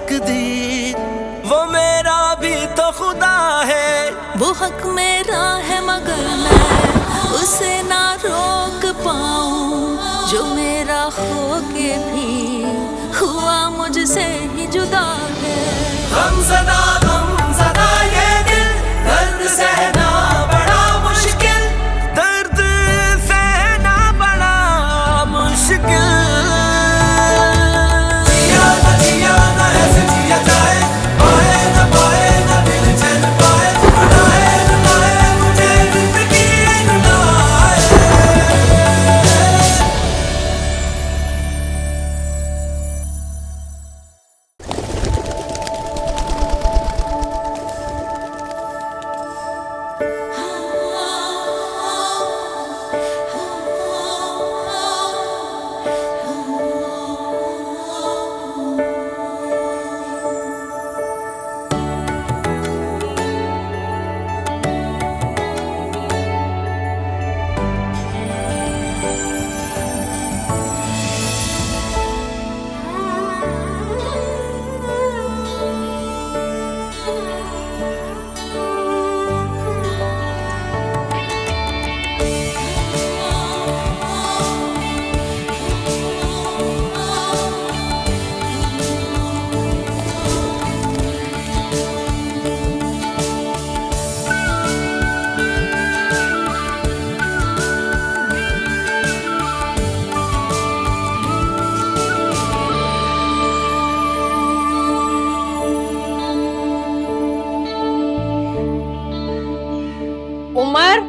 तकदीर, वो मेरा भी तो खुदा है। वो हक मेरा है मगर मैं उसे ना रोक पाऊं, जो मेरा हो के भी हुआ मुझसे ही जुदा है। गमज़दा ये दिल, दर्द सहना बड़ा मुश्किल, दर्द सहना बड़ा मुश्किल। जिया ना ऐसे जिया जाए, पाए ना दिल चल पाए, रुलाए मुझे जिंदगी रुलाए। उमर,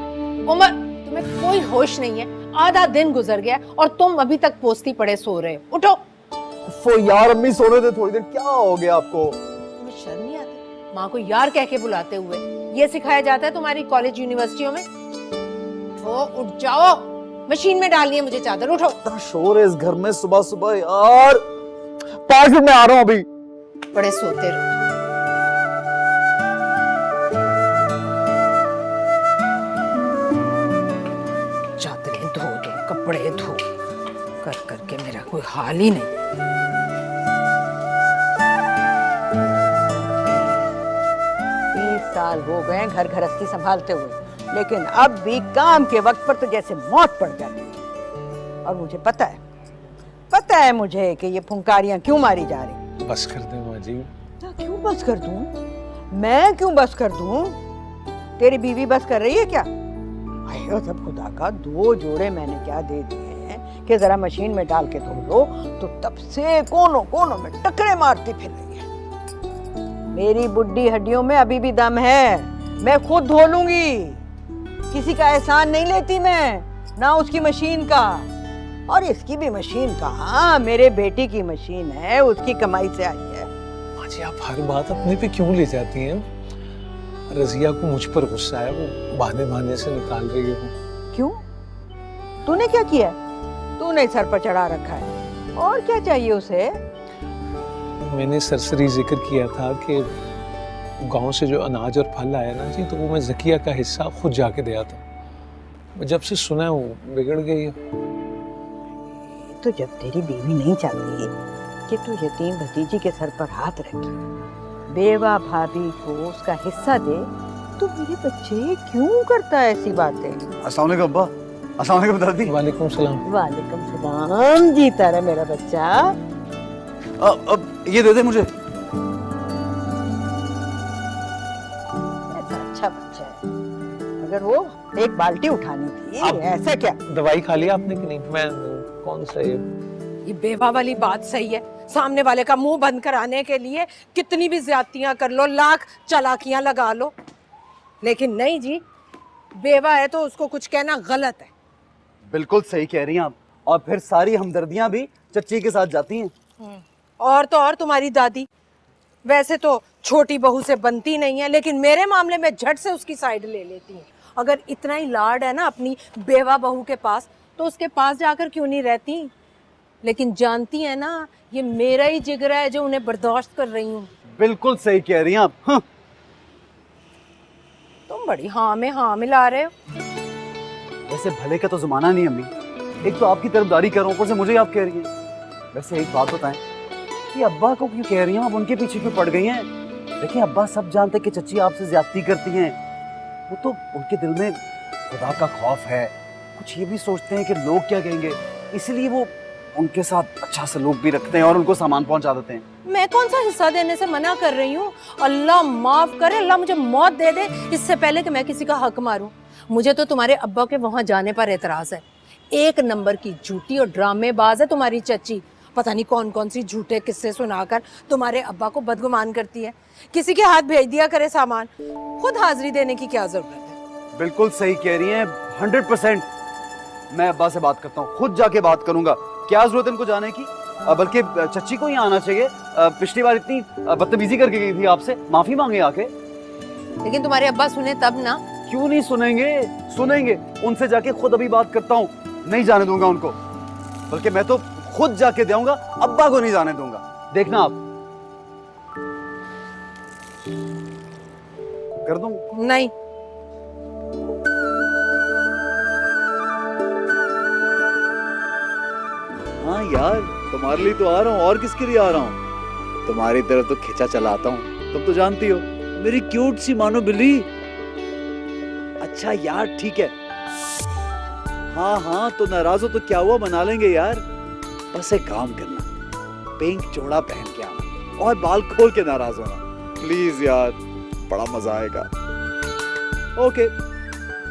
उमर, तुम्हें कोई होश नहीं है। आधा दिन गुजर गया और तुम अभी तक पोस्ती पड़े सो रहे हो। उठो। वो यार अम्मी सोने दे थोड़ी देर, क्या हो गया आपको? तुम्हें शर्म नहीं आती? माँ को यार कह के बुलाते हुए ये सिखाया जाता है तुम्हारी कॉलेज यूनिवर्सिटियों में? उठो, उठ जाओ। मशीन में डालनी है मुझे चादर। उठो। इतना शोर है इस घर में सुबह सुबह यार। 5 मिनट में आ रहा हूँ अभी। बड़े सोते रहो। चादरें धो दो, कपड़े धो, कर करके मेरा कोई हाल ही नहीं। 30 साल हो गए घर गृहस्थी संभालते हुए, लेकिन अब भी काम के वक्त पर तो जैसे मौत पड़ जाती है। और मुझे पता है मुझे कि ये फुंकारियां क्यों मारी जा रही। बस कर दे माँ जी। क्यों बस कर दूं? मैं क्यों बस कर दूं? तेरी बीवी बस कर रही है क्या? आयो सब खुदा का, 2 जोड़े मैंने क्या दे दिए हैं कि जरा मशीन में डाल के धो लो, तो तब से कोनों कोनों में टकरे मारती फिर रही है। मेरी बुड्ढी हड्डियों में अभी भी दम है, मैं खुद धो लूंगी। किसी का एहसान नहीं लेती मैं, ना उसकी मशीन का। और इसकी भी मशीन कहाँ, मेरे बेटी की मशीन है, उसकी कमाई से आई है। माँ जी आप हर बात अपने पे क्यों ले जाती हैं? रजिया को मुझ पर गुस्सा है, वो बहाने से निकाल रही है। क्यों? तूने क्या किया? तूने सर पर चढ़ा रखा है, और क्या चाहिए उसे? मैंने सरसरी जिक्र किया था कि गांव से जो अनाज और फल आया ना जी, तो वो मैं ज़किया का हिस्सा खुद जाके दिया था। जब से सुना है वो बिगड़ गई है। तो जब तेरी बीवी नहीं चाहती कि तू यतीम भतीजी के सर पर हाथ रखे, बेवा भाभी को उसका हिस्सा दे, तो मेरे बच्चे क्यों करता है ऐसी बातें? अस्सलाम वालेकुम अब्बा। अस्सलाम वालेकुम दादी। वालेकुम सलाम। वालेकुम सलाम। जीता रहे मेरा बच्चा। अब ये दे दे मुझे। ऐसा अच्छा बच्चा है, मगर वो एक बाल्टी उठानी थी। ऐसा क्या? दवाई खा लिया आपने कि नहीं? मैं कौन सा ये बेवा वाली बात सही है। सामने वाले का मुंह बंद कराने के लिए कितनी भी ज्यादतियां कर लो, लाख चालाकियां लगा लो, लेकिन नहीं जी, बेवा है तो उसको कुछ कहना गलत है। बिल्कुल सही कह रही हैं आप। और फिर सारी हमदर्दियां भी चच्ची के साथ जाती हैं। और तो और तुम्हारी दादी वैसे तो छोटी बहू से बनती नहीं है, लेकिन मेरे मामले में झट से उसकी साइड ले लेती है। अगर इतना ही लाड है ना अपनी बेवा बहू के पास, तो उसके पास जाकर क्यों नहीं रहती? लेकिन जानती है ना, ये मेरा ही जिगरा है जो उन्हें बर्दाश्त कर रही हूँ। बिल्कुल सही कह रही हैं आप। हाँ। तुम बड़ी हाँ में हाँ मिला रहे हो। वैसे भले का तो जमाना नहीं अम्मी, एक तो आपकी तरफदारी कर रहा हूँ, ऊपर से मुझे आप कह रही हैं। वैसे एक बात बताएं, ये अब्बा को क्यों कह रही हैं आप, उनके पीछे क्यों पड़ गई हैं? देखिए अब्बा सब जानते हैं कि चच्ची आपसे ज्यादती करती हैं, वो तो उनके दिल में खुदा का खौफ है, कुछ ये भी सोचते हैं कि लोग क्या कहेंगे, इसलिए वो उनके साथ अच्छा सलूक भी रखते हैं और उनको सामान पहुंचा देते हैं। मैं कौन सा हिस्सा देने से मना कर रही हूँ? अल्लाह माफ करे, अल्लाह मुझे मौत दे दे इससे पहले कि मैं किसी का हक मारूं। मुझे तो तुम्हारे अब्बा के वहां जाने पर एतराज है। एक नंबर की झूठी और ड्रामेबाज है तुम्हारी चच्ची। पता नहीं कौन कौन सी झूठे किस्से सुनाकर तुम्हारे अब्बा को बदगुमान करती है। किसी के हाथ भेज दिया करे सामान, खुद हाजिरी देने की क्या जरूरत है? बिल्कुल सही कह रही हैं, 100%। मैं अब्बा से बात करता हूँ, खुद जाके बात करूंगा। क्या जरूरत है इनको जाने की? बल्कि चच्ची को यहाँ आना चाहिए। पिछली बार इतनी बदतमीजी करके गई थी आपसे, माफी मांगे आके। लेकिन तुम्हारे अब्बा सुने तब ना। क्यों नहीं सुनेंगे, सुनेंगे। उनसे जाके खुद अभी बात करता हूँ, नहीं जाने दूंगा उनको, बल्कि मैं तो खुद जाके दूंगा, अब्बा को नहीं जाने दूंगा। देखना आप। कर दूं? नहीं। हाँ यार, तुम्हारे लिए तो आ रहा हूँ, और किसके लिए आ रहा हूँ? तुम्हारी तरफ तो खिंचा चलाता हूँ, तुम तो जानती हो, मेरी क्यूट सी मानो बिल्ली। अच्छा यार ठीक है, हाँ हाँ, तो नाराज हो तो क्या हुआ, बना लेंगे यार। बस एक काम करना, पिंक जोड़ा पहन के आना और बाल खोल के नाराज होना, प्लीज यार, बड़ा मजा आएगा। ओके,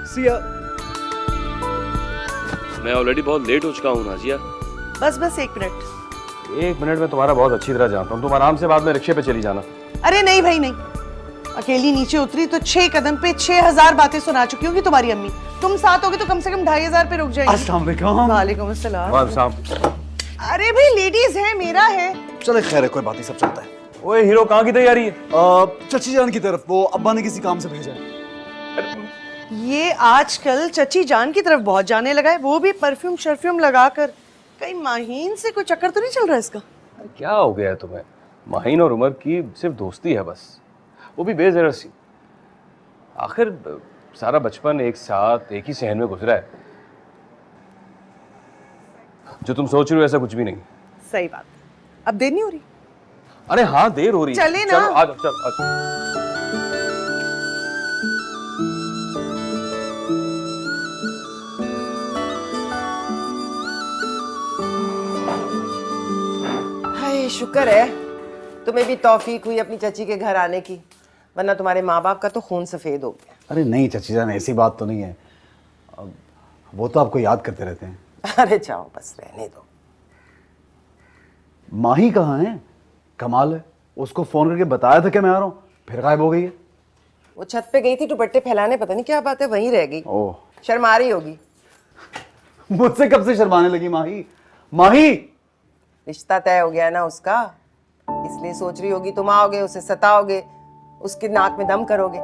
सी या। मैं ऑलरेडी बहुत लेट हो चुका हूँ नाजिया। बस 1 मिनट। 1 मिनट में तुम्हारा बहुत अच्छी तरह जानता हूँ, तुम आराम से बाद में रिक्शे पे चली जाना। अरे नहीं भाई नहीं, अकेली नीचे उतरी तो 6 कदम पे 6000 बातें सुना चुकी होगी तुम्हारी अम्मी। तुम साथ होगे तो कम से कम 2500 पे रुक जाएगी। अस्सलाम वालेकुम। वालेकुम अस्सलाम। वालेकुम। अरे भाई लेडीज है, मेरा है। चले खैर है, कोई बात नहीं, सब चलता है। ओए हीरो, कहाँ की तैयारी है? चची जान की तरफ, वो अब्बा ने किसी काम से भेजा है। ये आजकल चची जान की तरफ बहुत जाने लगा है, वो भी परफ्यूम शर्फ्यूम लगाकर। कहीं माहीन से कोई चक्कर तो नहीं चल रहा है इसका? क्या हो गया है तुम्हें? माहीन और उमर की सिर्फ दोस्ती है बस, वो भी बेजरर सी। आखिर सारा बचपन एक साथ एक ही सहन में गुजरा है। जो तुम सोच रहे हो ऐसा कुछ भी नहीं। सही बात। अब देर नहीं हो रही? अरे हाँ, देर हो रही है। चले ना। चलो आ जाओ, चल आ जाओ। हाय, शुक्र है तुम्हें भी तौफीक हुई अपनी चची के घर आने की, वरना तुम्हारे माँ बाप का तो खून सफेद हो गया। अरे नहीं चची जान, ऐसी बात तो नहीं है, वो तो आपको याद करते रहते हैं। अरे जाओ बस, रहने दो। माही कहाँ है? कमाल है, उसको फोन करके बताया था कि मैं आ रहा हूँ, फिर गायब हो गई है। वो छत पे गई थी दुपट्टे फैलाने, पता नहीं क्या बात है, वहीं रह गई। ओह, शर्मा रही होगी। मुझसे कब से शर्माने लगी माही? माही, रिश्ता तय हो गया है ना उसका, इसलिए सोच रही होगी तुम आओगे, उसे सताओगे, उसके नाक में दम करोगे।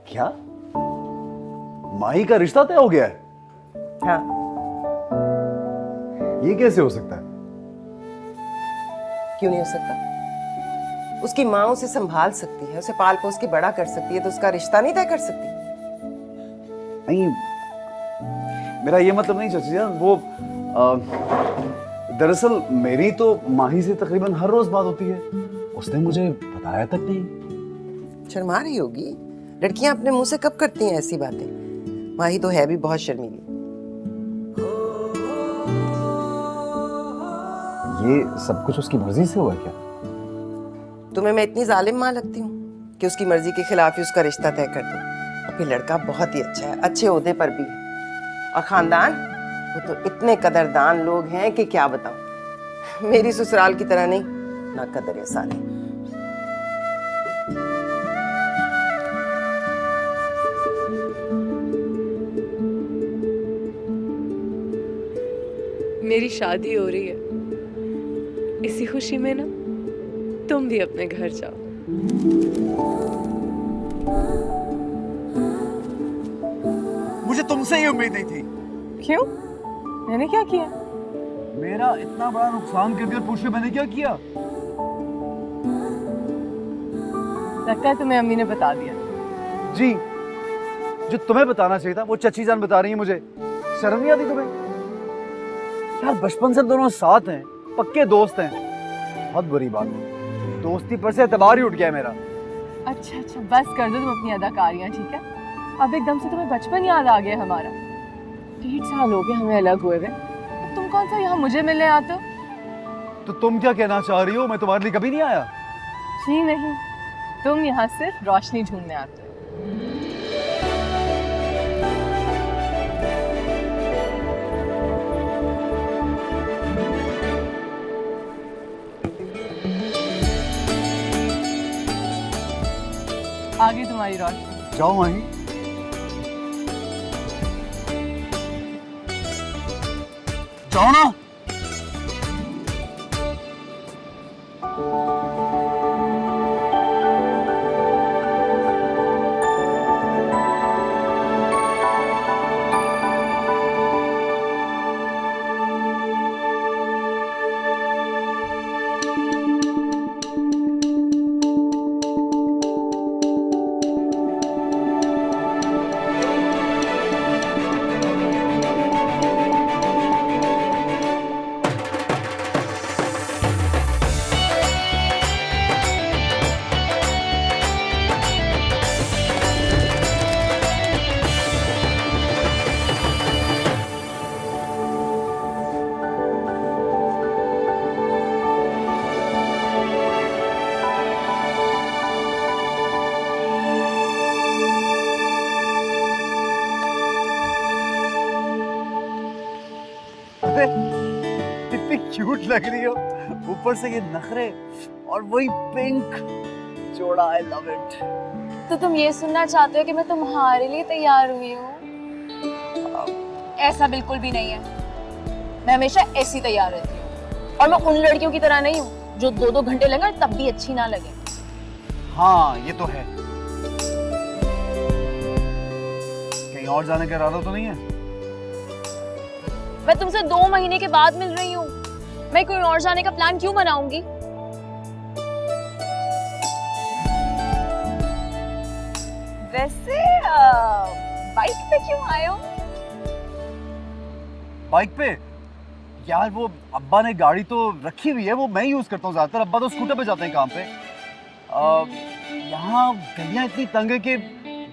क्या माही का रिश्ता तय हो गया है? हाँ। ये कैसे हो सकता है? क्यों नहीं हो सकता? उसकी माँ उसे संभाल सकती है, उसे पाल पोस के बड़ा कर सकती है, तो उसका रिश्ता नहीं तय कर सकती? नहीं, मेरा ये मतलब नहीं चाची जान, वो दरअसल मेरी तो माही से तकरीबन हर रोज बात होती है, उसने मुझे बताया तक नहीं। शर्मा रही होगी, लड़कियां अपने मुंह से कब करती हैं ऐसी बातें। माही तो है भी बहुत शर्मीली। ये सब कुछ उसकी मर्जी से हुआ क्या? तुम्हें मैं इतनी जालिम माँ लगती हूँ कि उसकी मर्जी के खिलाफ ही उसका रिश्ता तय कर दूं? और फिर लड़का बहुत ही अच्छा है, अच्छे ओहदे पर भी है, और खानदान, वो तो इतने कदरदान लोग हैं कि क्या बताऊं। मेरी ससुराल की तरह नहीं, ना कदर है साले। मेरी शादी हो रही है, इसी खुशी में ना तुम भी अपने घर जाओ। मुझे तुमसे ये उम्मीद नहीं थी। क्यों? मैंने क्या किया? मेरा इतना बड़ा नुकसान कर दिया और पूछ रहे मैंने क्या किया? लगता है तुम्हें अम्मी ने बता दिया। जी, जो तुम्हें बताना चाहिए था वो चची जान बता रही है मुझे। शर्म नहीं आती तुम्हें? यार बचपन से हम दोनों साथ हैं, पक्के दोस्त हैं। बहुत बुरी बात है, दोस्ती पर से एतबार ही उठ गया है मेरा। अच्छा अच्छा, बस कर दो तुम अपनी अदाकारियाँ, ठीक है? अब एकदम से तुम्हें बचपन याद आ गया हमारा। 1.5 साल हो गए हमें अलग हुए हुए, तुम कौन सा यहाँ मुझे मिलने आते हो? तो तुम क्या कहना चाह रही हो, मैं तुम्हारे लिए कभी नहीं आया? जी नहीं, तुम यहाँ सिर्फ रोशनी ढूंढने आते हो। आगे तुम्हारी रोशनी। जाओ वहीं। जाओ ना। कितनी क्यूट लग रही हो, ऊपर से ये नखरे और वही पिंक जोड़ा। I love it. तो तुम ये सुनना चाहते हो कि मैं तुम्हारे लिए तैयार हुई हूँ? ऐसा बिल्कुल भी नहीं है, मैं हमेशा ऐसी तैयार रहती हूँ। और मैं उन लड़कियों की तरह नहीं हूँ जो 2-2 घंटे लगे और तब भी अच्छी ना लगे। हाँ ये तो है। कहीं और जाने का इरादा तो नहीं है? मैं तुमसे 2 महीने के बाद मिल रही हूँ, मैं कोई और जाने का प्लान क्यों बनाऊंगी? वैसे बाइक पे क्यों आए हो? बाइक पे? यार वो अब्बा ने गाड़ी तो रखी हुई है, वो मैं यूज करता हूँ ज्यादातर। अब्बा तो स्कूटर पे जाते हैं काम पे। यहाँ गलियां इतनी तंग है कि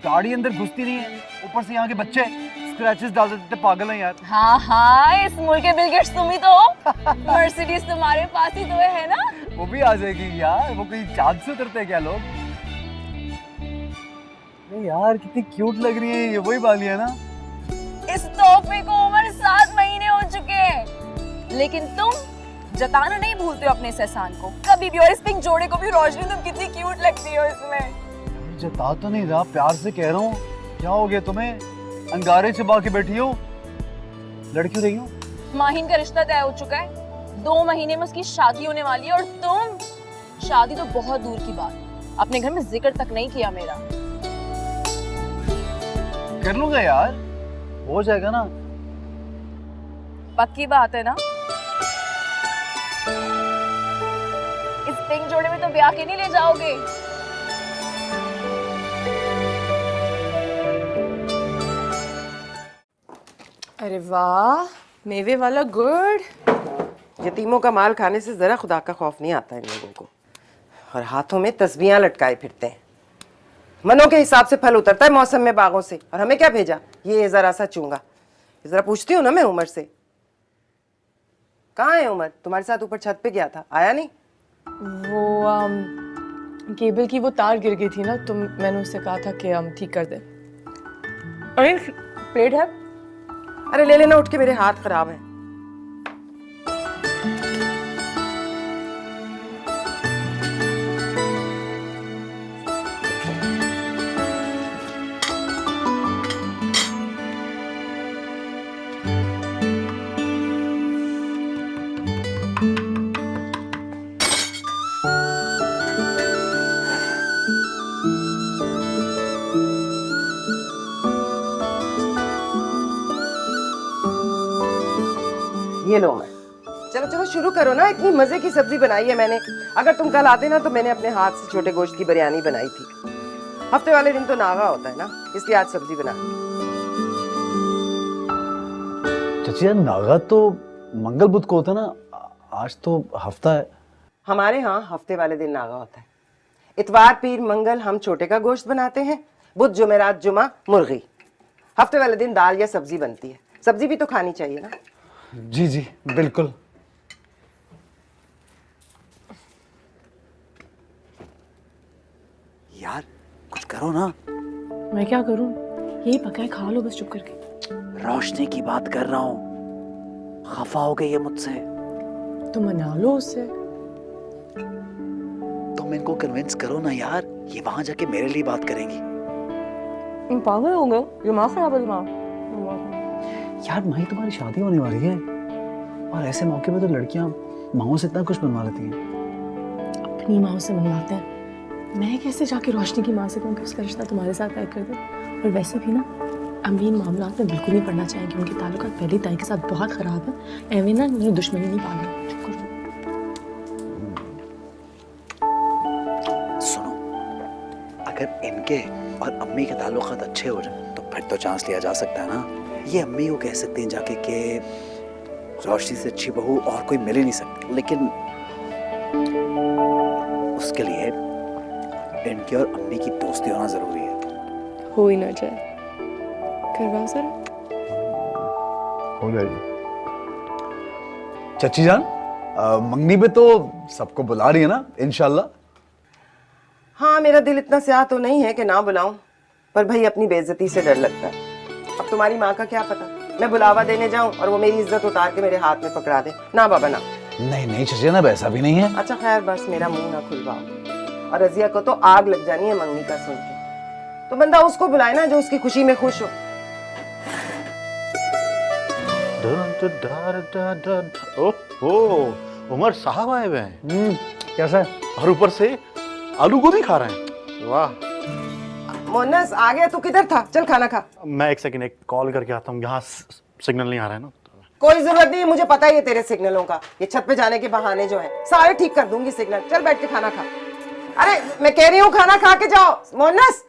गाड़ी अंदर घुसती नहीं है। ऊपर से यहाँ के बच्चे स्क्रैचेस डाल देते, पागल हैं यार। हाँ हाँ, इस मुल्क के बिल गेट्स तुम ही तो हो। मर्सिडीज तुम्हारे पास ही तो है ना? वो भी आ जाएगी यार, वो कोई चांद से उतरते हैं क्या लोग? अरे यार कितनी क्यूट लग रही है, ये वही वाली है ना? इस तोहफे को उम्र 7 महीने हो चुके हैं, लेकिन तुम जताना नहीं भूलते हो अपने इस एहसान को कभी भी। और इस पिंक जोड़े को भी। रोशनी तुम कितनी क्यूट लगती हो इसमें। जता तो नहीं रहा, प्यार से कह रहा हूँ। क्या हो गया तुम्हें, अंगारे छिपा के बैठी हो? लड़की रही हो? माहिन का रिश्ता तय हो चुका है, 2 महीने में उसकी शादी होने वाली है। और तुम, शादी तो बहुत दूर की बात, अपने घर में जिक्र तक नहीं किया मेरा। कर लूंगा यार, हो जाएगा ना। पक्की बात है ना? इस पिंक जोड़े में तो ब्याह के नहीं ले जाओगे? अरे वाह, मेवे वाला गुड़। यतीमों का माल खाने से जरा खुदा का खौफ नहीं आता इन लोगों को। और हाथों में तस्बीहां लटकाए फिरते हैं। मनों के हिसाब से फल उतरता है मौसम में बागों से। और हमें क्या भेजा? ये जरा सा चूंगा। जरा पूछती हूँ ना मैं उमर से, कहाँ है उमर? तुम्हारे साथ ऊपर छत पे गया था, आया नहीं? वो केबल की वो तार गिर गई थी ना, तो मैंने उससे कहा था कि हम ठीक कर दे। अरे प्लेट है? अरे ले लेना उठ के, मेरे हाथ खराब हैं। ये लो मैं। चलो चलो शुरू करो ना, इतनी मजे की सब्जी बनाई है मैंने। अगर तुम कल आते ना तो मैंने अपने हाथ से छोटे गोश्त की बिरयानी बनाई थी। हफ्ते वाले दिन तो नागा होता है ना, इसलिए आज सब्जी बना। चचिया नागा तो मंगल बुध को होता ना, आज तो हफ्ता है। हमारे यहाँ हफ्ते वाले दिन नागा होता है। इतवार पीर मंगल हम छोटे का गोश्त बनाते हैं, बुध जुमेरात जुमा मुर्गी। हफ्ते वाले दिन दाल या सब्जी बनती है। सब्जी भी तो खानी चाहिए ना। जी जी बिल्कुल। यार कुछ करो ना। मैं क्या करूं? यही पका है, खा लो बस चुप करके। रोशनी की बात कर रहा हूँ, खफा हो गई है मुझसे। तो मना लो उससे। तुम इनको कन्विंस करो ना यार, ये वहां जाके मेरे लिए बात करेंगी। पागल हो गए, दिमाग खराब है दिमाग। यार माही तुम्हारी शादी होने वाली है, और ऐसे मौके पे तो लड़कियां माओ से इतना कुछ बनवा लेती हैं। अपनी माँ से मनवाते हैं, मैं कैसे जाके रोशनी की माँ से कहूँ कि उसका रिश्ता तुम्हारे साथ तय कर दे। और वैसे भी ना अम्मी इन मामलों में बिल्कुल नहीं पढ़ना चाहेंगे, उनके ताल्लुकात पहले ताई के साथ बहुत खराब है। एवे ना मेरी दुश्मनी नहीं पालना। चुप करो। सुनो, अगर इनके और अम्मी के ताल्लुकात अच्छे हो जाए तो फिर तो चांस लिया जा सकता है ना। ये अम्मी को कह सकते हैं जाके कि रोशनी से अच्छी बहू और कोई मिल ही नहीं सकती, लेकिन उसके लिए इनकी और अम्मी की दोस्ती होना जरूरी है। हो ही ना जाए, करवाओ जरा। हो जाएगी। चच्ची जान, मंगनी पे तो सबको बुला रही है ना इंशाल्लाह? हाँ, मेरा दिल इतना स्याह तो नहीं है कि ना बुलाऊं, पर भाई अपनी बेइज्जती से डर लगता है। अब तुम्हारी माँ का क्या पता, मैं बुलावा देने जाऊं और वो मेरी इज्जत उतार के मेरे हाथ में पकड़ा दे। ना बाबा ना। नहीं नहीं चच्ची ना, वैसा भी नहीं है। अच्छा खैर, बस मेरा मुंह ना खुलवाओ। और रजिया को तो आग लग जानी है मंगनी का सुन के। तो बंदा उसको बुलाए ना जो उसकी खुशी में खुश हो। ओह, उमर साहब आए हुए हैं। कैसा? और ऊपर से आलू गोभी खा रहे हैं। वाह। मोनस आ गया, तू किधर था? चल खाना खा। मैं एक सेकंड एक कॉल करके आता हूँ, यहाँ सिग्नल नहीं आ रहा है ना। कोई जरूरत नहीं है, मुझे पता ही है तेरे सिग्नलों का। ये छत पे जाने के बहाने जो है सारे ठीक कर दूंगी सिग्नल। चल बैठ के खाना खा। अरे मैं कह रही हूँ खाना खा के जाओ मोनस।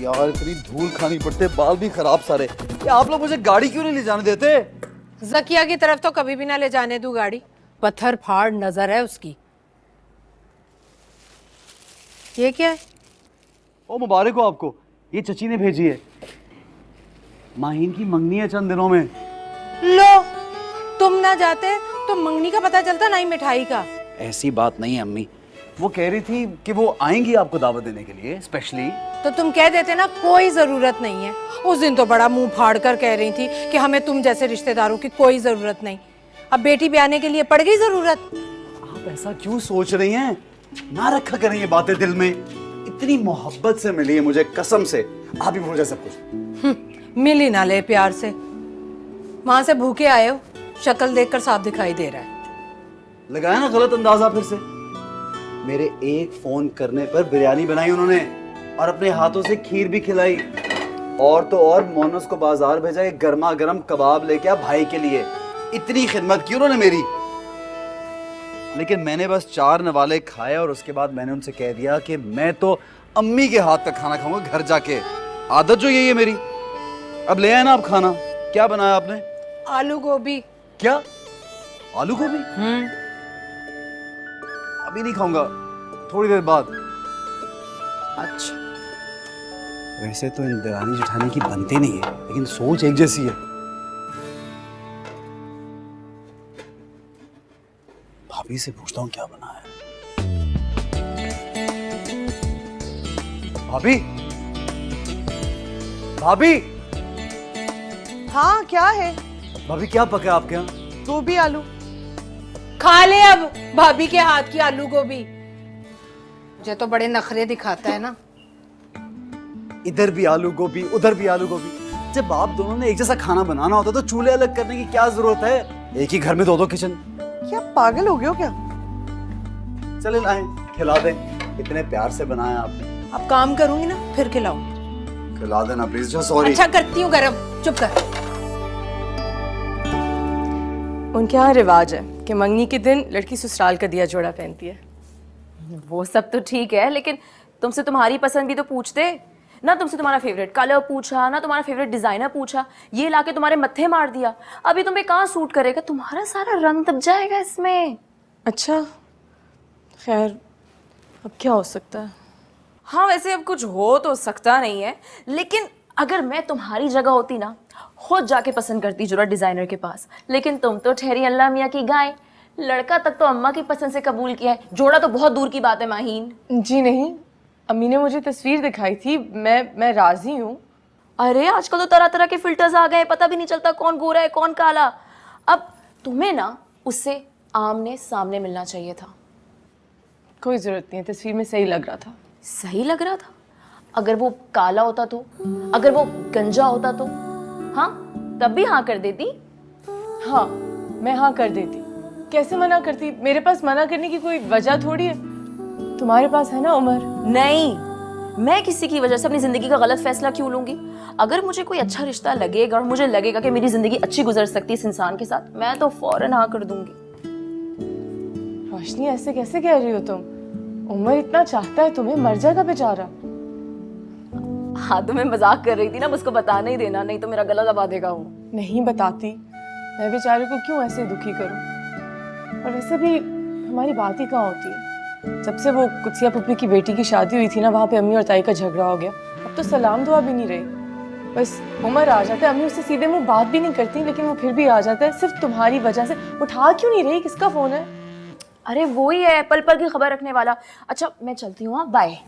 यार इतनी धूल खानी पड़ते, बाल भी खराब सारे। ये आप लोग मुझे गाड़ी क्यों नहीं ले जाने देते? जकिया की तरफ तो कभी भी ना ले जाने दूं गाड़ी, पत्थर फाड़ नजर है उसकी। ये क्या है? ओ मुबारक हो आपको, ये चची ने भेजी है। माहीन की मंगनी है चंद दिनों में। लो, तुम ना जाते तो मंगनी का पता चलता, ना ही मिठाई का। ऐसी बात नहीं है अम्मी, वो कह रही थी कि वो आएंगी आपको दावत देने के लिए स्पेशली। तो तुम कह देते ना कोई जरूरत नहीं है। उस दिन तो बड़ा मुंह फाड़ कर कह रही थी कि हमें तुम जैसे रिश्तेदारों की कोई जरूरत नहीं। अब बेटी ब्याने के लिए पड़ गई जरूरत। आप ऐसा क्यों सोच रही हैं? ना रखा करें ये बातें दिल में। इतनी मोहब्बत से मिली है मुझे, कसम से। आप ही भूल जाए सब कुछ। मिल ही ना ले प्यार से। वहां से भूखे आए हो, शक्ल देखकर साफ दिखाई दे रहा है। लगाया ना गलत अंदाजा फिर से। मेरे एक फोन करने पर बिरयानी बनाई उन्होंने और अपने हाथों से खीर भी खिलाई। और तो और मोनस को बाजार भेजा एक गर्मा गर्म कबाब लेके आ भाई के लिए। इतनी खिदमत की उन्होंने मेरी। लेकिन मैंने बस 4 नवाले खाए और उसके बाद मैंने उनसे कह दिया कि मैं तो अम्मी के हाथ का खाना खाऊंगा घर जाके। आदत जो यही है मेरी। अब ले आए ना आप खाना। क्या बनाया आपने? आलू गोभी। क्या? आलू गोभी? अभी नहीं खाऊंगा, थोड़ी देर बाद। अच्छा, वैसे तो इन दरानी जेठानी की बनती नहीं है, लेकिन सोच एक जैसी है। भाभी से पूछता हूँ क्या बना है। भाभी, भाभी, हाँ क्या है? भाभी क्या पका आपके यहाँ? गोभी आलू। खा ले अब भाभी के हाथ की आलू गोभी। मुझे तो बड़े नखरे दिखाता है ना। इधर भी आलू गोभी, उधर भी आलू गोभी। जब आप दोनों ने एक जैसा खाना बनाना होता तो चूल्हे अलग करने की क्या जरूरत है? एक ही घर में दो किचन। क्या पागल हो गए हो क्या? चले लाएं, खिला दें। इतने प्यार से बनाया आपने। अब काम करूंगी ना फिर खिलाऊं। खिला देना प्लीज। सॉरी। अच्छा करती हूँ गरम। चुप कर। उनके यहाँ रिवाज है कि मंगनी के दिन लड़की ससुराल का दिया जोड़ा पहनती है। वो सब तो ठीक है, लेकिन तुमसे तुम्हारी पसंद भी तो पूछते ना। तुमसे तुम्हारा फेवरेट कलर पूछा ना, तुम्हारा फेवरेट डिजाइनर पूछा, ये लाके तुम्हारे मत्थे मार दिया। अभी तुम्हें कहाँ सूट करेगा? तुम्हारा सारा रंग दब जाएगा इसमें। अच्छा खैर, अब क्या हो सकता है? हाँ वैसे अब कुछ हो तो सकता नहीं है, लेकिन अगर मैं तुम्हारी जगह होती ना, खुद जाके पसंद करती जोड़ा डिजाइनर के पास। लेकिन तुम तो ठहरी अल्लाह मियाँ की गाय। लड़का तक तो अम्मा की पसंद से कबूल किया है, जोड़ा तो बहुत दूर की बात है माहीन। जी नहीं, अम्मी ने मुझे तस्वीर दिखाई थी, मैं राजी हूँ। अरे आजकल तो तरह तरह के फिल्टर्स आ गए, पता भी नहीं चलता कौन गोरा है कौन काला। अब तुम्हें ना उससे आमने सामने मिलना चाहिए था। कोई ज़रूरत नहीं है, तस्वीर में सही लग रहा था। सही लग रहा था? अगर वो काला होता तो, अगर वो गंजा होता तो, हाँ तब भी हाँ कर देती। हाँ मैं हाँ कर देती। कैसे मना करती? मेरे पास मना करने की कोई वजह थोड़ी है। तुम्हारे पास है ना उमर। नहीं, मैं किसी की वजह से अपनी जिंदगी का गलत फैसला क्यों लूंगी? अगर मुझे कोई अच्छा रिश्ता लगेगा और मुझे लगेगा कि मेरी जिंदगी अच्छी गुजर सकती है इस इंसान के साथ, मैं तो फौरन हाँ कर दूंगी। रोशनी ऐसे कैसे कह रही हो तुम? उमर इतना चाहता है तुम्हें, मर जाएगा बेचारा। हाँ तो मैं मजाक कर रही थी ना, मुझको बता नहीं देना, नहीं तो मेरा गला दबा देगा वो। नहीं बताती, मैं बेचारे को क्यों ऐसे दुखी करूं? और वैसे भी हमारी बात ही कहाँ होती है। जब से वो कुत्सिया पुप्पी की बेटी की शादी हुई थी ना, वहाँ पे अम्मी और ताई का झगड़ा हो गया। अब तो सलाम दुआ भी नहीं रही। बस उमर आ जाता है, अम्मी उससे सीधे मुंह बात भी नहीं करती, लेकिन वो फिर भी आ जाता है सिर्फ तुम्हारी वजह से। उठा क्यों नहीं रही? किसका फोन है? अरे वो ही है, पल पल की खबर रखने वाला। अच्छा मैं चलती हूँ, बाय।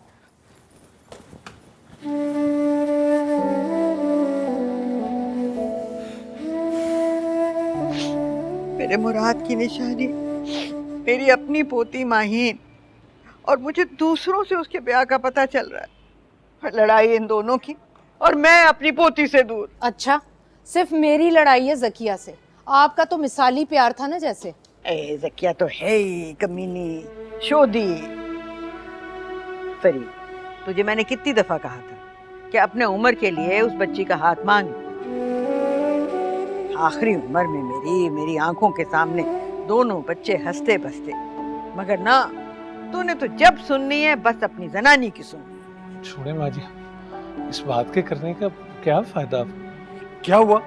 मेरे मुराद की निशानी मेरी अपनी पोती माहीन, और मुझे दूसरों से उसके ब्याह का पता चल रहा है। लड़ाई इन दोनों की और मैं अपनी पोती से दूर। अच्छा सिर्फ मेरी लड़ाई है जकिया से? आपका तो मिसाली प्यार था ना जैसे। ए जकिया तो है ही कमीनी, शोधी। फरीद, तुझे मैंने कितनी दफा कहा था कि अपने उम्र के लिए उस बच्ची का हाथ मांग। आखिरी उम्र में मेरी आंखों के सामने दोनों बच्चे हंसते बसते, मगर ना, तूने तो जब सुननी है बस अपनी जनानी की सुन। छोड़े माँ जी, इस बात के करने का क्या फायदा? क्या हुआ?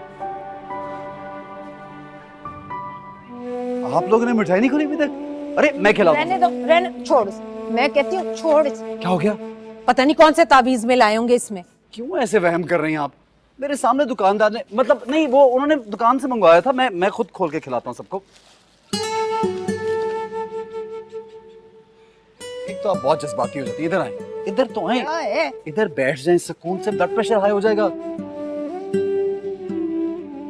आप लोगों ने मिठाई नहीं खोली अभी तक? अरे मैं खिलाऊं। रहने दो, रहने छोड़। मैं कहती हूँ छोड़। क्या हो गया? पता नहीं कौन से तावीज में लाए होंगे इसमें। क्यों ऐसे वहम कर रही हैं आप? मेरे सामने दुकानदार ने, मतलब नहीं, वो उन्होंने दुकान से मंगवाया था। मैं खुद खोल के खिलाता हूँ सबको। एक तो आप बहुत जज्बाती हो जाती है। इधर आए, इधर तो आए, इधर बैठ जाएं, सुकून से। ब्लड प्रेशर हाई हो जाएगा।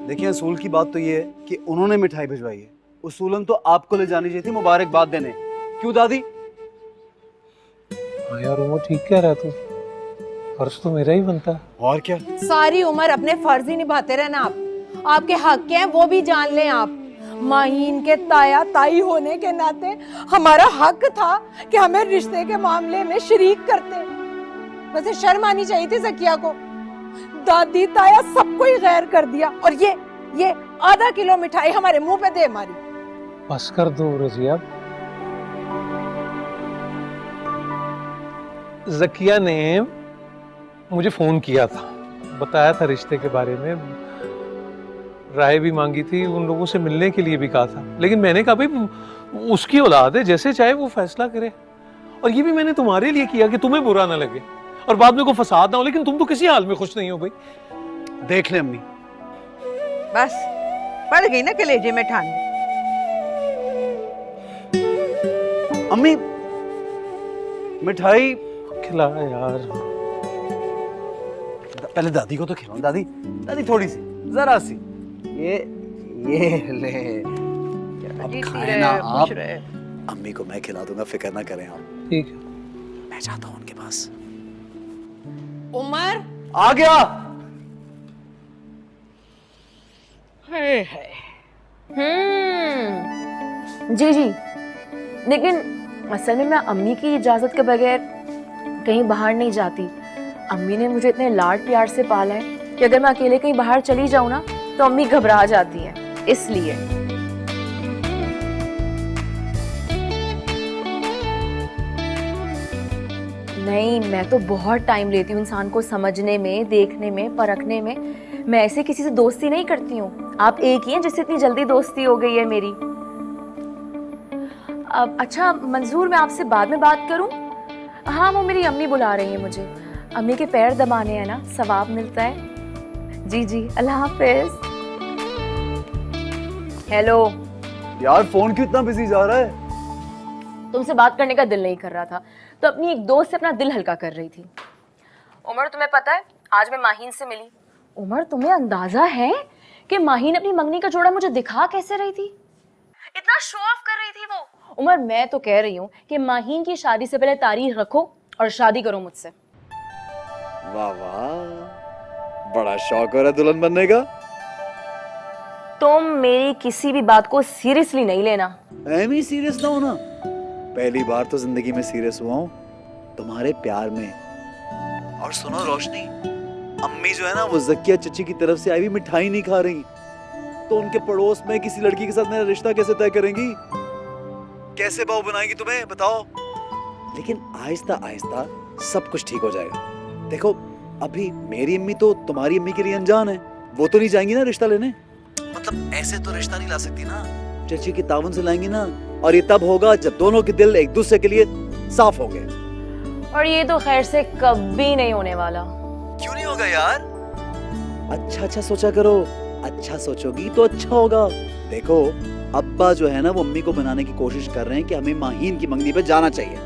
देखिए असूल की बात तो ये है कि उन्होंने मिठाई भिजवाई है। उसूलन तो आपको ले जानी चाहिए थी मुबारकबाद देने। क्यों दादी? हाँ यार वो ठीक कह रहा, तू फर्ज तो मेरा ही बनता है। और क्या? सारी उम्र अपने फर्ज ही निभाते रहना आप। आपके हक क्या है वो भी जान लें आप। माहीन के ताया ताई होने के नाते हमारा हक था कि हमें रिश्ते के मामले में शरीक करते। वैसे शर्म आनी चाहिए थी जकिया को। दादी ताया सबको ही गैर कर दिया, और ये आधा किलो मिठाई हमारे मुंह पे दे मारी। बस कर दो रजिया। जकिया ने मुझे फोन किया था, बताया था रिश्ते के बारे में, राय भी मांगी थी, उन लोगों से मिलने के लिए भी कहा था। लेकिन मैंने कहा भाई उसकी औलाद है, जैसे चाहे वो फैसला करे। और ये भी मैंने तुम्हारे लिए किया कि तुम्हें बुरा ना लगे और बाद में कोई फसाद ना हो। लेकिन तुम तो किसी हाल में खुश नहीं हो भाई। देख ले अम्मी, बस पड़ गई ना कलेजे में ठान। अम्मी मिठाई खिला यार। पहले दादी को तो खिलाओ। दादी दादी थोड़ी सी, जरा सी। ये ले, अब खाए ना आप। अम्मी को मैं खिला दूंगा, फिक्र ना करें आप। ठीक है। मैं जाता हूँ उनके पास। उमर आ गया। जी जी, लेकिन असल में मैं अम्मी की इजाज़त के बगैर कहीं बाहर नहीं जाती। अम्मी ने मुझे इतने लाड प्यार से पाला है कि अगर मैं अकेले कहीं बाहर चली जाऊँ ना तो अम्मी घबरा जाती हैं, इसलिए। नहीं, मैं तो बहुत टाइम लेती हूँ इंसान को समझने में, देखने में, परखने में। मैं ऐसे किसी से दोस्ती नहीं करती हूँ। आप एक ही हैं जिससे इतनी जल्दी दोस्ती हो गई है मेरी। अब अच्छा मंजूर, मैं आपसे बाद में बात करूँ? हाँ, वो मेरी अम्मी बुला रही है मुझे। अम्मी के पैर दबाने हैं ना, सवाब मिलता है। जी जी, अल्लाह हाफिज। हेलो यार फोन क्यों इतना बिजी जा रहा है? तुमसे बात करने का दिल नहीं कर रहा था तो अपनी एक दोस्त से अपना दिल हल्का कर रही थी। उमर, तुम्हें पता है आज मैं माहीन से मिली। उमर, तुम्हें अंदाजा है कि माहीन अपनी मंगनी का जोड़ा मुझे दिखा कैसे रही थी? इतना शो ऑफ कर रही थी वो। उमर, मैं तो कह रही हूँ कि माहीन की शादी से पहले तारीख रखो और शादी करो मुझसे। वाह वाह, बड़ा शौक हो रहा है दुल्हन बनने का। तुम मेरी किसी भी बात को सीरियसली नहीं लेना। मैं सीरियस ना होना। पहली बार तो जिंदगी में सीरियस हुआ हूँ तुम्हारे प्यार में। और सुनो रोशनी, अम्मी जो है ना वो जकिया चची की तरफ से आई हुई मिठाई नहीं खा रही, तो उनके पड़ोस में किसी लड़की के साथ मेरा रिश्ता कैसे तय करेंगी? कैसे बहू बनाएगी तुम्हें बताओ? लेकिन आहिस्ता आहिस्ता सब कुछ ठीक हो जाएगा। देखो अभी मेरी अम्मी तो तुम्हारी अम्मी के लिए अनजान है, वो तो नहीं जाएंगी ना रिश्ता लेने। मतलब ऐसे तो रिश्ता नहीं ला सकती ना, चची के तावन से लाएंगी ना। और ये तब होगा जब दोनों के दिल एक दूसरे के लिए साफ हो गए। और ये तो खैर से कभी नहीं होने वाला। क्यों नहीं होगा यार? अच्छा सोचा करो, अच्छा सोचोगी तो अच्छा होगा। देखो अब्बा जो है ना वो अम्मी को बनाने की कोशिश कर रहे हैं कि हमें माहीन की मंगनी पे जाना चाहिए।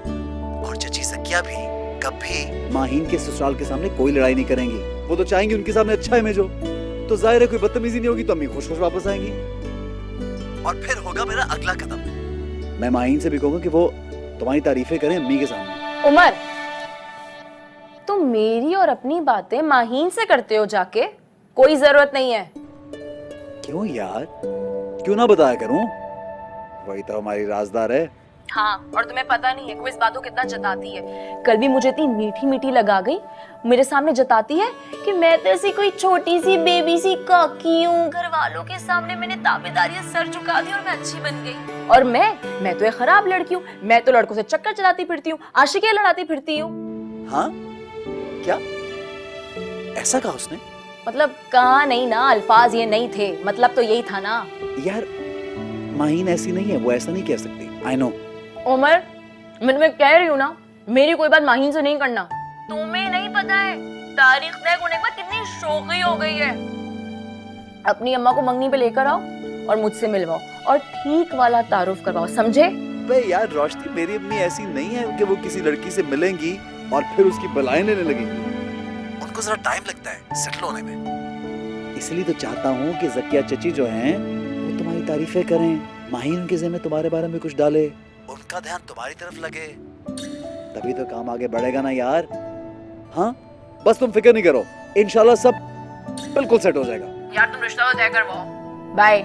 और चची सकिया भी कभी माहीन के ससुराल के सामने कोई लड़ाई नहीं करेंगी। वो तो चाहेंगी उनके सामने अच्छा इमेज हो, तो जाहिर है कोई बदतमीजी नहीं होगी, तो अम्मी खुश खुश वापस आएंगी। और फिर होगा मेरा अगला कदम, मैं माहीन से भी कहूंगा कि वो तुम्हारी तारीफें करें अम्मी के सामने। उमर, तुम मेरी और अपनी बातें माहीन से करते हो जाके, कोई जरूरत नहीं है। क्यों यार, क्यों ना बताया करूं? वही तो हमारी राजदार है। हाँ, और तुम्हें पता नहीं है कोई इस बात को कितना जताती है। कल भी मुझे इतनी मीठी मीठी लगा गई, मेरे सामने जताती है कि मैं तो ऐसी कोई छोटी सी बेबी सी काकी हूँ। घर वालों के सामने मैंने ताबेदारी से सर झुका दी और मैं अच्छी बन गई। और मैं तो एक खराब लड़की हूँ। मैं तो लड़कों से चक्कर चलाती फिरती हूँ, आशिकियां लड़ाती फिरती हूँ। हाँ क्या ऐसा कहा उसने? मतलब कहा नहीं ना, अल्फाज ये नहीं थे, मतलब तो यही था ना। यार माहीन ऐसी नहीं है, वो ऐसा नहीं कह सकती। I know. उमर, मैं तुम्हें कह रही हूँ ना, मेरी कोई बात माहीन से नहीं करना। तुम्हें नहीं पता है तारीख तय होने के बाद कितनी शौकी हो गई है। अपनी अम्मा को मंगनी पे लेकर आओ और मुझसे मिलवाओ और ठीक वाला तारुफ करवाओ, समझे? बे यार रोशनी, मेरी अम्मी ऐसी नहीं है कि वो किसी लड़की से मिलेंगी और फिर उसकी बलाएं लेने लगेंगी। उनको जरा टाइम लगता है सेटल होने में। इसलिए तो चाहता हूँ कि जकिया चची जो हैं वो तुम्हारी तारीफें करें, माहीन उनके ज़हन में तुम्हारे बारे में कुछ डाले, उनका ध्यान तुम्हारी तरफ लगे, तभी तो काम आगे बढ़ेगा ना यार। हाँ बस तुम फिक्र नहीं करो, इंशाल्लाह सब बिल्कुल सेट हो जाएगा। यार तुम रिश्ता तो तय करवाओ। बाय।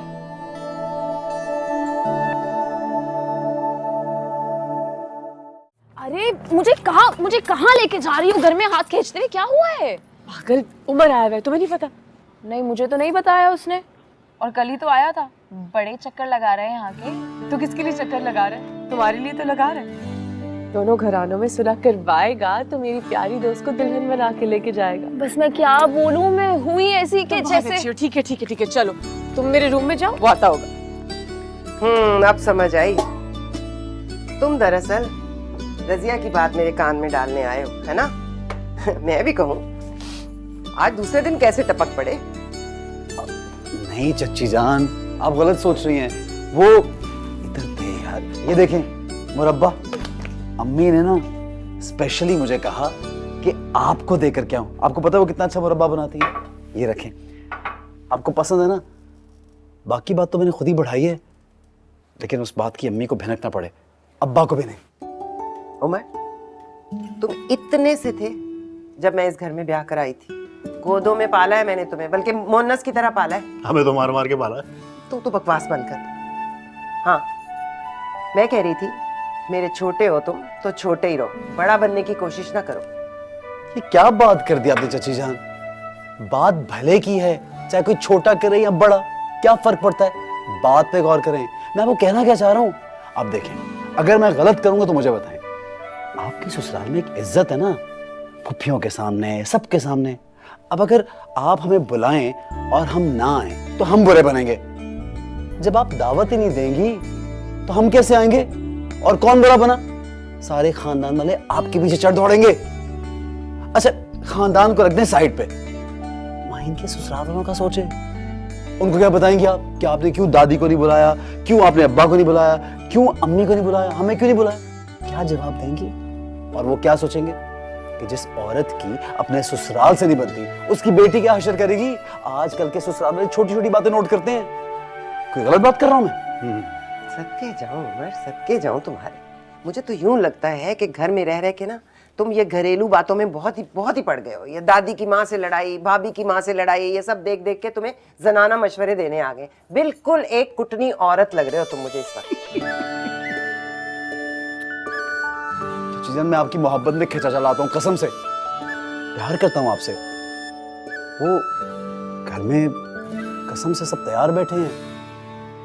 अरे मुझे कहाँ लेके जा रही हो? घर में हाथ खींचते हुए क्या हुआ है? पागल, उमर आया हुआ है, तुम्हें नहीं पता? नहीं, मुझे तो नहीं बताया उसने। और कल ही तो आया था। बड़े चक्कर लगा रहे हैं यहाँ के। तो किसके लिए चक्कर लगा रहा है? तुम्हारे लिए तो लगा रहा है। दोनों घरानों में सुलह करवाएगा तो मेरी प्यारी दोस्त को दुल्हन बना के लेके जाएगा। बस मैं क्या बोलूं, मैं हुई ऐसी कि जैसे। ठीक है, चलो तुम मेरे रूम में जाओ, वो आता होगा। अब समझ आई। तुम दरअसल रजिया की बात मेरे कान में डालने आए हो, है ना? मैं भी कहूँ आज दूसरे दिन कैसे टपक पड़े। नहीं चच्ची जान, आप गलत सोच रही हैं। वो इधर थे यार, ये देखें मुरब्बा। अम्मी ने ना स्पेशली मुझे कहा कि आपको देकर क्या हूं। आपको पता है वो कितना अच्छा मुरब्बा बनाती है। ये रखें, आपको पसंद है ना। बाकी बात तो मैंने खुद ही बढ़ाई है, लेकिन उस बात की अम्मी को भनक ना पड़े, अब्बा को भी नहीं। उमर, तुम इतने से थे जब मैं इस घर में ब्याह कराई थी। गोदों में पाला है मैंने तुम्हें, बल्कि मोन्नस की तरह पाला है। हमें तो मार मार के पाला है। तू तो बकवास बंद कर। हाँ, मैं कह रही थी मेरे छोटे हो तुम तो छोटे ही रहो, बड़ा बनने की कोशिश ना करो। ये क्या बात कर दी आपने चाची जान। बात भले की है, चाहे कोई छोटा करे या बड़ा, क्या फर्क पड़ता है। बात पे गौर करें। मैं आपको कहना क्या चाह रहा हूं, आप देखें, अगर मैं गलत करूंगा तो मुझे बताएं। आपके ससुराल में एक इज्जत है ना, फुफ्फियों के सामने, सबके सामने। अब अगर आप हमें बुलाएं और हम ना आए तो हम बुरे बनेंगे। जब आप दावत ही नहीं देंगी तो हम कैसे आएंगे। और कौन बुरा बना, सारे खानदान वाले आपके पीछे चढ़ दौड़ेंगे। अच्छा, खानदान को रख दें साइड पे, माहिन के ससुराल वालों का सोचे। उनको क्या बताएंगे आप कि आपने क्यों दादी को नहीं बुलाया, क्यों आपने अब्बा को नहीं बुलाया, क्यों अम्मी को नहीं बुलाया, हमें क्यों नहीं बुलाया। क्या जवाब देंगी। और वो क्या सोचेंगे कि जिस औरत की अपने ससुराल से नहीं बनती, उसकी बेटी क्या हशर करेगी। आजकल के ससुराल में छोटी छोटी बातें नोट करते हैं। कोई गलत बात कर रहा हूं मैं। सदके जाऊं उमर, सदके जाऊं तुम्हारे। मुझे तो यूं लगता है कि घर में रह रह के ना तुम ये घरेलू बातों में बहुत ही पड़ गए हो। ये दादी की माँ से लड़ाई, भाभी की माँ से लड़ाई, ये सब देख देख के तुम्हें जनाना मशवरे देने आ गए। बिल्कुल एक कुटनी औरत लग रहे हो तुम मुझे इस वक्त। चीज़न मैं आपकी मोहब्बत में खिंचा चलाता हूँ, कसम से प्यार करता हूँ आपसे। वो घर में कसम से सब तैयार बैठे हैं,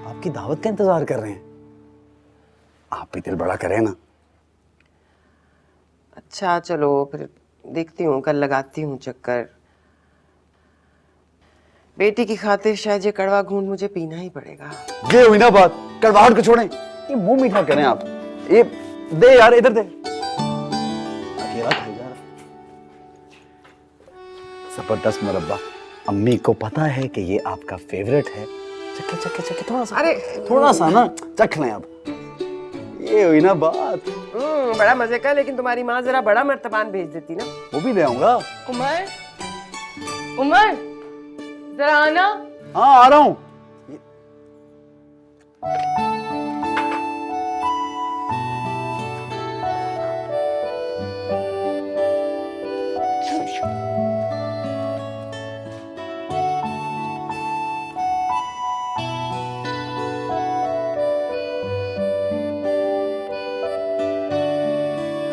आपकी दावत का इंतजार कर रहे हैं। आप भी दिल बड़ा करें ना। अच्छा चलो फिर देखती हूँ, कल लगाती हूँ चक्कर। बेटी की खातिर शायद ये कड़वा घूंट मुझे पीना ही पड़ेगा। ये हुई ना बात, कड़वाहट को छोड़ें, ये मुंह मीठा करें आप। ये दे यार, इधर दे। अकेला खाई जा रहा। जबरदस्त मुरब्बा, अम्मी को पता है कि ये आपका फेवरेट है। चखे चखे चखे थोड़ा सा, अरे थोड़ा सा ना चख लें अब। ये हुई ना बात। बड़ा मजे का, लेकिन तुम्हारी माँ जरा बड़ा मर्तबान भेज देती ना। वो भी ले आऊंगा। उमर, उमर, जरा आना। हाँ आ रहा हूं।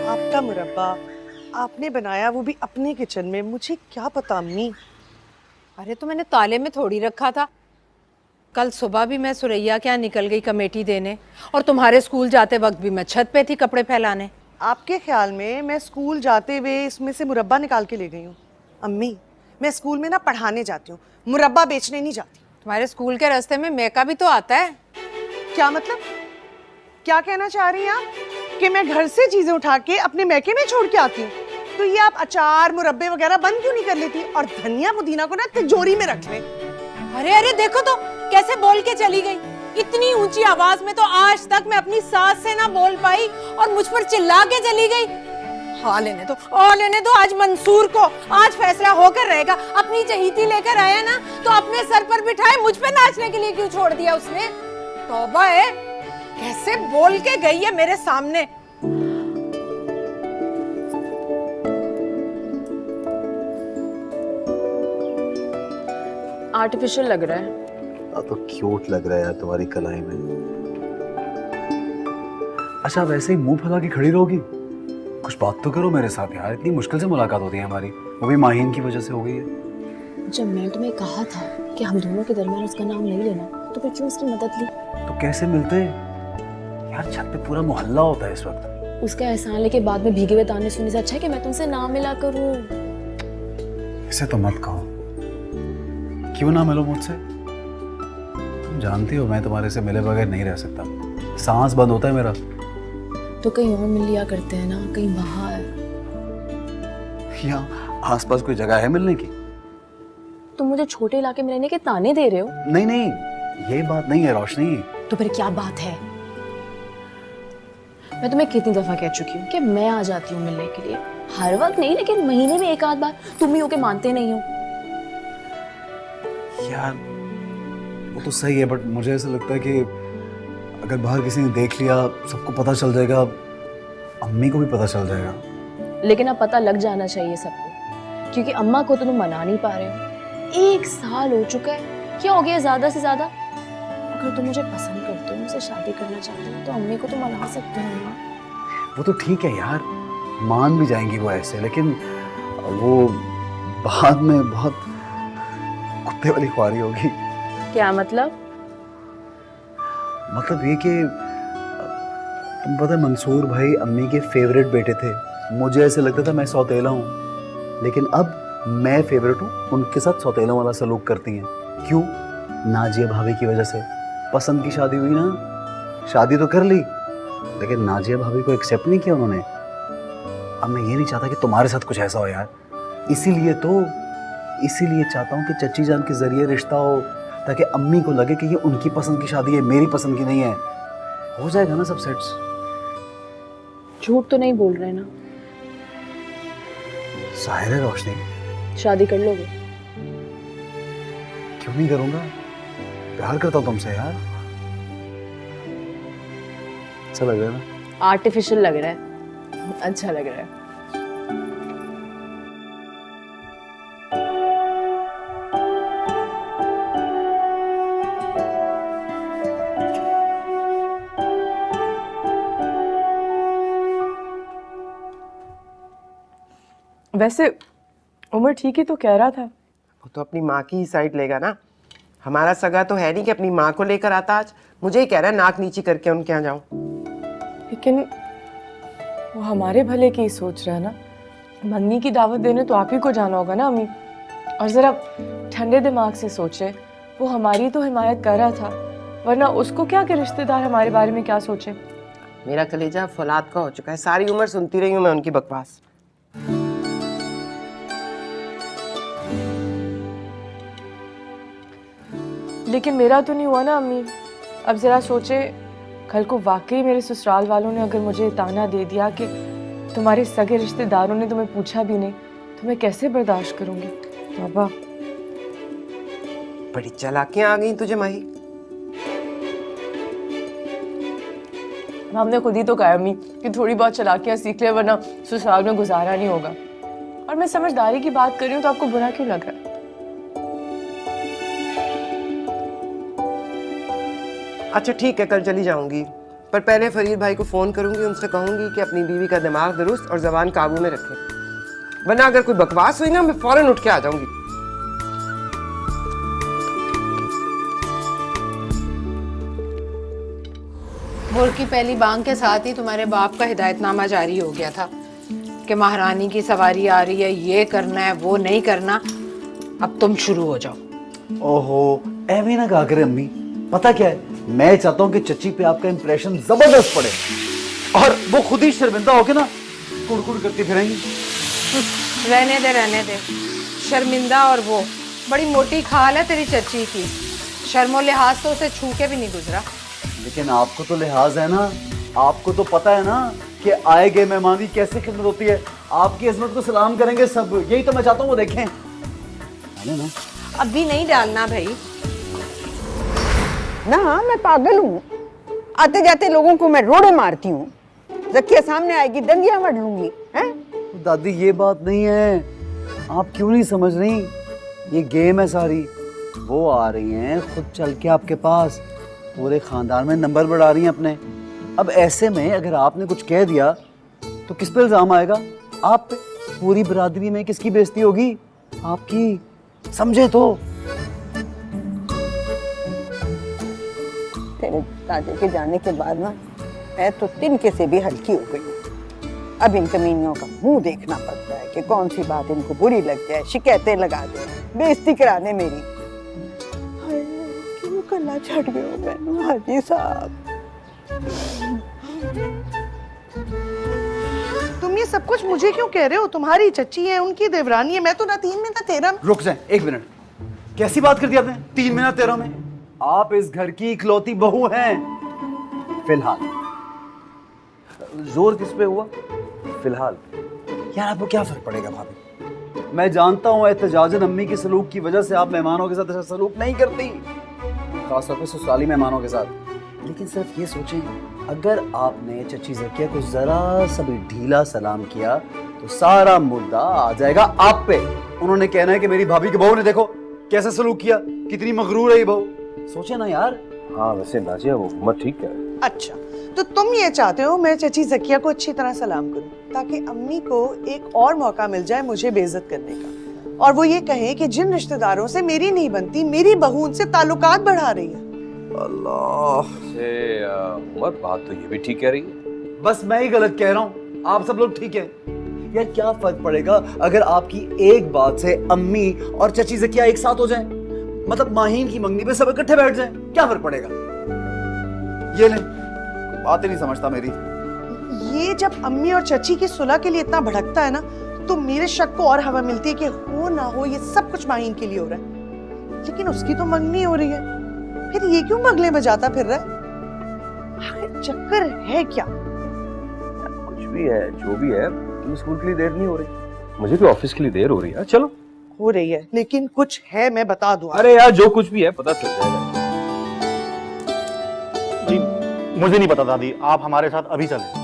आपका मुरब्बा आपने बनाया, वो भी अपने किचन में। मुझे क्या पता अम्मी। अरे तो मैंने ताले में थोड़ी रखा था। कल सुबह भी मैं सुरैया क्या निकल गई कमेटी देने, और तुम्हारे स्कूल जाते वक्त भी मैं छत पे थी कपड़े फैलाने। आपके ख्याल में मैं स्कूल जाते हुए इसमें से मुरब्बा निकाल के ले गई हूँ? अम्मी, मैं स्कूल में ना पढ़ाने जाती हूँ, मुरब्बा बेचने नहीं जाती। तुम्हारे स्कूल के रास्ते में मैका भी तो आता है। क्या मतलब? क्या कहना चाह रही हैं आप कि मैं घर से चीजें उठा के अपने मैके में छोड़ के आती हूँ? तो ये आप अचार मुरब्बे वगैरह बंद क्यों नहीं कर लेती और धनिया पुदीना को ना तिजोरी में रख लें? अरे अरे देखो तो कैसे बोल के चली गई। इतनी ऊंची आवाज में तो आज तक मैं अपनी सास से ना बोल पाई और मुझ पर चिल्ला के चली गई। हाँ लेने दो आज मंसूर को, आज फैसला होकर रहेगा। अपनी चहीती लेकर आया ना तो अपने सर पर बिठाए, मुझ पे नाचने के लिए क्यों छोड़ दिया उसने। तौबा है, कैसे बोल के गई है मेरे सामने। आर्टिफिशियल लग रहा है। तो क्यूट लग रहा है यार तुम्हारी कलाई में। अच्छा वैसे ही मुंह फैला के खड़ी रहोगी? कुछ बात तो करो मेरे साथ यार, इतनी मुश्किल से मुलाकात होती है हमारी, वो भी माहीन की वजह से हो गई है। जब मैं तुम्हें कहा था कि हम दोनों के दरमियान उसका नाम नहीं लेना, तो फिर क्यों उसकी मदद ली? तो कैसे मिलते यार, छत पे पूरा मोहल्ला होता है इस वक्त। उसका एहसान लेके बाद में भीगे हुए ताने सुनने से अच्छा है कि मैं तुमसे ना मिला करूं। इसे तो मत कहो। क्यों ना मिलो मुझसे? तुम जानती हो मैं तुम्हारे से मिले बगैर नहीं रह सकता, सांस बंद होता है मेरा। तो कहीं और मिल लिया करते हैं ना, कहीं बाहर। यहाँ आसपास कोई जगह है मिलने की? तुम मुझे छोटे इलाके में रहने के ताने दे रहे हो? नहीं नहीं, ये बात नहीं है रोशनी। तो फिर क्या बात है? मैं तुम्हें कितनी दफा कह चुकी हूँ कि मैं आ जाती हूँ मिलने के लिए, हर वक्त नहीं लेकिन महीने में एक आध बार। तुम ही हो के मानते नहीं हो। यार वो तो सही है, बट मुझे ऐसा लगता है कि अगर बाहर किसी ने देख लिया, सबको पता चल जाएगा, अम्मी को भी पता चल जाएगा। लेकिन अब पता लग जाना चाहिए सबको, क्योंकि अम्मा को तो तुम मना नहीं पा रहे हो। 1 साल हो चुका है, क्या हो गया ज्यादा से ज्यादा? अगर तुम मुझे पसंद करते हो, मुझसे शादी करना चाहते हो, तो अम्मी को तो मना सकते हो ना। वो तो ठीक है यार, मान भी जाएंगी वो ऐसे, लेकिन वो बाद में बहुत कुत्ते वाली ख्वारी होगी। क्या मतलब? मतलब ये कि तुम पता है, मंसूर भाई अम्मी के फेवरेट बेटे थे। मुझे ऐसे लगता था मैं सौतेला हूँ, लेकिन अब मैं फेवरेट हूँ, उनके साथ सौतेला वाला सलूक करती हैं। क्यों? नाजिया भाभी की वजह से। पसंद की शादी हुई ना, शादी तो कर ली, लेकिन नाजिया भाभी को एक्सेप्ट नहीं किया उन्होंने। अब मैं ये नहीं चाहता कि तुम्हारे साथ कुछ ऐसा हो यार, इसीलिए चाहता हूँ कि चच्ची जान के जरिए रिश्ता हो, ताकि अम्मी को लगे कि ये उनकी पसंद की शादी है, मेरी पसंद की नहीं है। हो जाएगा ना सब सेट्स। झूठ तो नहीं बोल रहे ना? जाहिर है रोशनी, शादी कर लोगे? क्यों नहीं करूंगा, प्यार करता हूँ तुमसे यार। अच्छा लग रहा है ना? आर्टिफिशियल लग रहा है, अच्छा लग रहा है। वैसे उमर ठीक ही तो कह रहा था। वो तो अपनी माँ की ही साइड लेगा ना। हमारा सगा तो है नहीं कि अपनी माँ को लेकर आता। आज मुझे ही कह रहा है नाक नीची करके उनके यहाँ जाऊं। लेकिन वो हमारे भले की ही सोच रहा है ना। मन्नी की दावत देने तो आप ही को जाना होगा ना अम्मी। और जरा ठंडे दिमाग से सोचे, वो हमारी तो हिमायत कर रहा था, वरना उसको क्या कि रिश्तेदार हमारे बारे में क्या सोचे। मेरा कलेजा फौलाद का हो चुका है, सारी उम्र सुनती रही हूँ मैं उनकी बकवास। लेकिन मेरा तो नहीं हुआ ना अम्मी। अब जरा सोचे, कल को वाकई मेरे ससुराल वालों ने अगर मुझे ताना दे दिया कि तुम्हारे सगे रिश्तेदारों ने तुम्हें पूछा भी नहीं, तो मैं कैसे बर्दाश्त करूंगी। बाबा बड़ी चालाकियां आ गई तुझे माही। हमने खुद ही तो कहा अम्मी कि थोड़ी बहुत चालाकियां सीख ले, वरना ससुराल में गुजारा नहीं होगा। और मैं समझदारी की बात कर रही हूँ, तो आपको बुरा क्यों लग रहा है? अच्छा ठीक है, कल चली जाऊंगी, पर पहले फरीद भाई को फोन करूंगी, उनसे कहूंगी कि अपनी बीवी का दिमाग दुरुस्त और जबान काबू में रखे, वरना अगर कोई बकवास हुई ना, मैं फौरन उठ के आ जाऊंगी। भोर की पहली बांग के साथ ही तुम्हारे बाप का हिदायतनामा जारी हो गया था कि महारानी की सवारी आ रही है, ये करना है, वो नहीं करना। अब तुम शुरू हो जाओ। ओहो, ऐਵੇਂ ना कहा करे अम्मी। पता क्या है, मैं चाहता हूँ कि चच्ची पे आपका इंप्रेशन जबरदस्त पड़े, और वो खुद ही शर्मिंदा होके ना कुड़कुड़ करती फिरेंगी। रहने दे। शर्मिंदा और वो बड़ी मोटी खाल है तेरी चच्ची की। शर्मो लिहाज तो उसे छू के भी नहीं गुजरा। लेकिन आपको तो लिहाज है ना, आपको तो पता है ना कि आए गए मेहमान की कैसे खिदमत होती है। आपकी इज्जत को सलाम करेंगे सब, यही तो मैं चाहता हूँ वो देखें ना। अभी नहीं डालना भाई। ना मैं पागल हूँ, आते जाते लोगों को मैं रोड़े मारती हूँ। जकिया सामने आएगी, दंगिया मर लूंगी। हैं? दादी ये बात नहीं है, आप क्यों नहीं समझ रही? ये गेम है सारी। वो आ रही हैं खुद चल के आपके पास, पूरे खानदान में नंबर बढ़ा रही हैं अपने। अब ऐसे में अगर आपने कुछ कह दिया तो किस पे इल्जाम आएगा? आप पे। पूरी बरादरी में किसकी बेइज्जती होगी? आपकी। समझे तो। तेरे दादे के जाने के बाद ना मैं तो तिनके से भी हल्की हो गई। अब इन कमीनियों का मुंह देखना पड़ता है कि कौन सी बात इनको बुरी लग जाए, शिकायतें लगा दे, बेइज्जती करा दे मेरी। क्यों कल्ला छट गए हो मैनू हाजी साहब? तुम ये सब कुछ मुझे क्यों कह रहे हो? तुम्हारी चच्ची है, उनकी देवरानी है, मैं तो ना 3 में ना 13 में। रुक जाए 1 मिनट, कैसी बात कर दी आपने? 3 में ना 13 में? आप इस घर की इकलौती बहू हैं फिलहाल। जोर किस पे हुआ फिलहाल? यार आपको क्या फर्क पड़ेगा भाभी? मैं जानता हूँ एहतजाजन अम्मी के सलूक की वजह से आप मेहमानों के साथ ऐसा सलूक नहीं करती, खासतौर पर ससुराली मेहमानों के साथ। लेकिन सिर्फ ये सोचें, अगर आपने चची ज़किया को जरा सा भी ढीला सलाम किया तो सारा मुद्दा आ जाएगा आप पे। उन्होंने कहना है कि मेरी भाभी की बहू ने देखो कैसे सलूक किया, कितनी मगरूर है ये बहू। सोचे ना यार। हाँ वैसे नाजिया वो उमर ठीक कह रहे हैं। अच्छा, तो तुम ये चाहते हो मैं चची ज़किया को अच्छी तरह सलाम करूं ताकि अम्मी को एक और मौका मिल जाए मुझे बेइज्जत करने का, और वो ये कहे कि जिन रिश्तेदारों से मेरी नहीं बनती मेरी बहू उनसे ताल्लुकात बढ़ा रही है। अल्लाह से उमर बात तो ये भी ठीक कह रही है। बस मैं ही गलत कह रहा हूँ, आप सब लोग ठीक है। यार क्या फर्क पड़ेगा अगर आपकी एक बात से अम्मी और चची ज़किया एक साथ हो जाएं? मतलब माहीन की मंगनी पे सब इकट्ठे बैठ जाएं, क्या फर्क पड़ेगा? ये ले, बात ही नहीं समझता मेरी। ये जब अम्मी और चची की सुलह के लिए इतना भड़कता है ना, तो मेरे शक को और हवा मिलती है कि हो ना हो ये सब कुछ माहीन के लिए हो रहा है। लेकिन उसकी तो मंगनी हो रही है, फिर ये क्यों मगले बजाता फिर रहा है? आखिर चक्कर है क्या? कुछ भी है, जो भी है, तुम्हें स्कूल के लिए देर नहीं हो रही, मुझे भी ऑफिस के लिए देर हो रही है। चलो हो रही है, लेकिन कुछ है, मैं बता दूं। अरे यार जो कुछ भी है पता चल जाएगा। जी मुझे नहीं पता दादी, आप हमारे साथ अभी चले।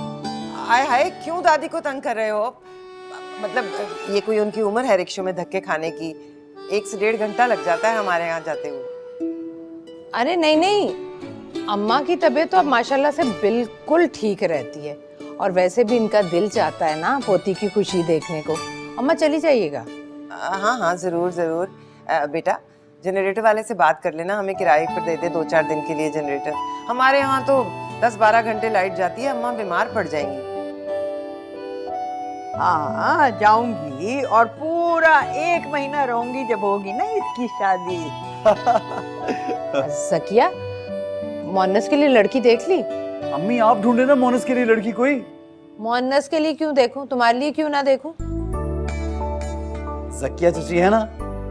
हाय हाय, क्यों दादी को तंग कर रहे हो? मतलब ये कोई उनकी उम्र है रिक्शे में धक्के खाने की? 1 से 1.5 घंटा लग जाता है हमारे यहाँ जाते हुए। अरे नहीं नहीं, अम्मा की तबीयत तो अब माशाल्लाह से बिल्कुल ठीक रहती है, और वैसे भी इनका दिल चाहता है ना पोती की खुशी देखने को। अम्मा चली जाइएगा। हाँ हाँ जरूर जरूर। बेटा जनरेटर वाले से बात कर लेना, हमें किराए पर दे दे 2-4 दिन के लिए जनरेटर। हमारे यहाँ तो 10-12 घंटे लाइट जाती है, अम्मा बीमार पड़ जाएंगी। हाँ जाऊंगी, और पूरा 1 महीना रहूंगी जब होगी ना इसकी शादी। ज़किया, मोहन्नस के लिए लड़की देख ली? अम्मी आप ढूंढे ना मोनस के लिए लड़की कोई। मोहन्नस के लिए क्यों देखूं, तुम्हारे लिए क्यों ना देखूं? ज़किया चची है ना,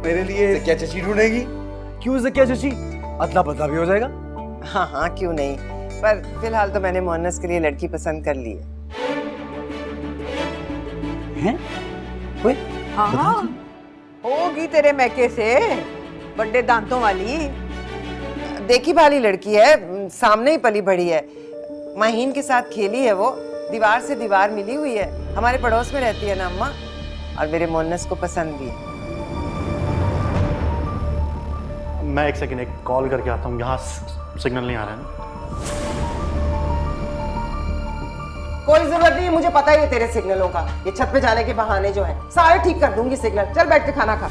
मेरे लिए ज़किया चची ढूंढेगी। क्यों ज़किया चची, अदला बदला भी हो जाएगा। हाँ हाँ क्यों नहीं, पर फिलहाल तो मैंने मोहन्नस के लिए लड़की पसंद कर ली है। कोई? हाँ होगी तेरे मैके से, बड़े दांतों वाली। देखी भाली लड़की है, सामने ही पली बड़ी है, माहीन के साथ खेली है, वो दीवार से दीवार मिली हुई है, हमारे पड़ोस में रहती है ना अम्मा, और मेरे मोहन्नस को पसंद भी है। मैं 1 सेकंड एक कॉल करके आता हूँ, यहाँ सिग्नल नहीं आ रहा है ना। कोई जरूरत नहीं है, मुझे पता ही है तेरे सिग्नलों का। ये छत पे जाने के बहाने जो है, सारे ठीक कर दूंगी सिग्नल। चल बैठ के खाना खा।